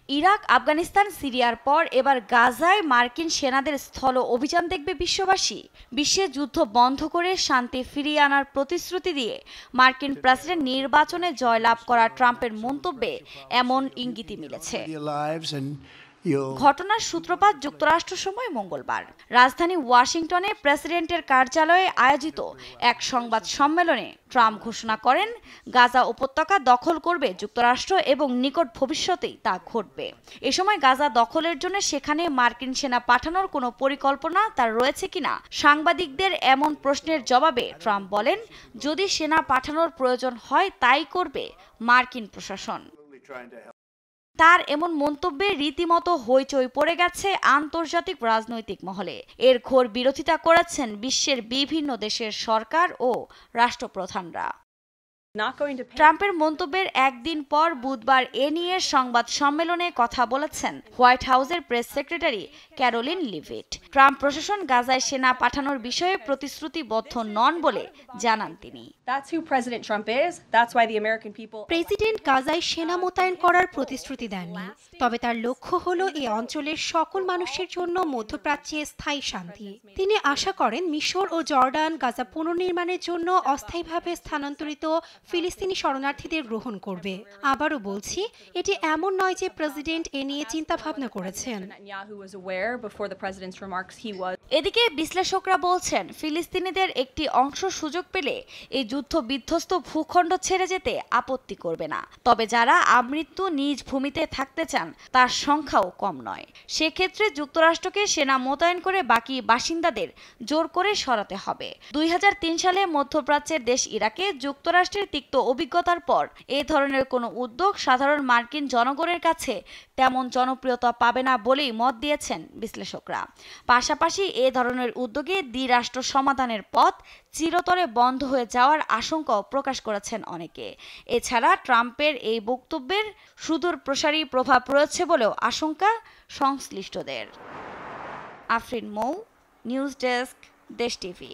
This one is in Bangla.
ইরাক, আফগানিস্তান, সিরিয়ার পর এবার গাজায় মার্কিন সেনাদের স্থল অভিযান দেখবে বিশ্ববাসী। বিশ্বে যুদ্ধ বন্ধ করে শান্তি ফিরিয়ে আনার প্রতিশ্রুতি দিয়ে মার্কিন প্রেসিডেন্ট নির্বাচনে জয়লাভ করা ট্রাম্পের মন্তব্যে এমন ইঙ্গিতই মিলেছে। ঘটনার সূত্রপাত যুক্তরাষ্ট্র সময় মঙ্গলবার রাজধানী ওয়াশিংটনে প্রেসিডেন্টের কার্যালয়ে আয়োজিত এক সংবাদ সম্মেলনে ট্রাম্প ঘোষণা করেন, গাজা উপত্যকা দখল করবে যুক্তরাষ্ট্র এবং নিকট ভবিষ্যতেই তা ঘটবে। এ সময় গাজা দখলের জন্য সেখানে মার্কিন সেনা পাঠানোর কোনো পরিকল্পনা তার রয়েছে কিনা সাংবাদিকদের এমন প্রশ্নের জবাবে ট্রাম্প বলেন, যদি সেনা পাঠানোর প্রয়োজন হয় তাই করবে মার্কিন প্রশাসন। তার এমন মন্তব্যে রীতিমতো হইচই পড়ে গেছে আন্তর্জাতিক রাজনৈতিক মহলে। এর ঘোর বিরোধিতা করেছেন বিশ্বের বিভিন্ন দেশের সরকার ও রাষ্ট্রপ্রধানরা। ট্রাম্পের মন্তব্যের একদিন পর বুধবার এ নিয়ে সংবাদ সম্মেলনে কথা বলেছেন হোয়াইট হাউসের press secretary Karoline Leavitt. Trump প্রশাসন গাজায় সেনা পাঠানোর বিষয়ে প্রতিশ্রুতিবদ্ধ নন বলে জানান তিনি। প্রেসিডেন্ট গাজায় সেনা মোতায়েন করার প্রতিশ্রুতি দেননি, তবে তার লক্ষ্য হলো এই অঞ্চলের সকল মানুষের জন্য মধ্যপ্রাচ্যে স্থায়ী শান্তি। তিনি আশা করেন মিশর ও জর্ডান গাজা পুনর্নির্মাণের জন্য অস্থায়ীভাবে স্থানান্তরিত ফিলিস্তিনি শরণার্থীদের গ্রহণ করবে। আবারও বলছি, এটি এমন নয় যে প্রেসিডেন্ট এ নিয়ে চিন্তাভাবনা করেছেন। এদিকে বিশ্লেষকরা বলছেন, ফিলিস্তিনিদের একটি অংশ সুযোগ পেলে এই যুদ্ধ বিধ্বস্ত ভূখণ্ড ছেড়ে যেতে আপত্তি করবে না। তবে যারা আমৃত্যু নিজ ভূমিতে থাকতে চান তার সংখ্যাও কম নয়। সেক্ষেত্রে যুক্তরাষ্ট্রকে সেনা মোতায়েন করে বাকি বাসিন্দাদের জোর করে সরাতে হবে। 2003 সালে মধ্যপ্রাচ্যের দেশ ইরাকে যুক্তরাষ্ট্রের তিক্ত অভিজ্ঞতার পর এ ধরনের কোনো উদ্যোগ সাধারণ মার্কিন জনগণের কাছে তেমন জনপ্রিয়তা পাবে না বলেই মত দিয়েছেন বিশ্লেষকরা। পাশাপাশি এ ধরনের উদ্যোগে দ্বিরাষ্ট্র সমাধানের পথ চিরতরে বন্ধ হয়ে যাওয়ার আশঙ্কাও প্রকাশ করেছেন অনেকে। এছাড়া ট্রাম্পের এই বক্তব্যের সুদূর প্রসারী প্রভাব রয়েছে বলেও আশঙ্কা সংশ্লিষ্টদের। আফরিন মৌ, নিউজ ডেস্ক, দেশ টিভি।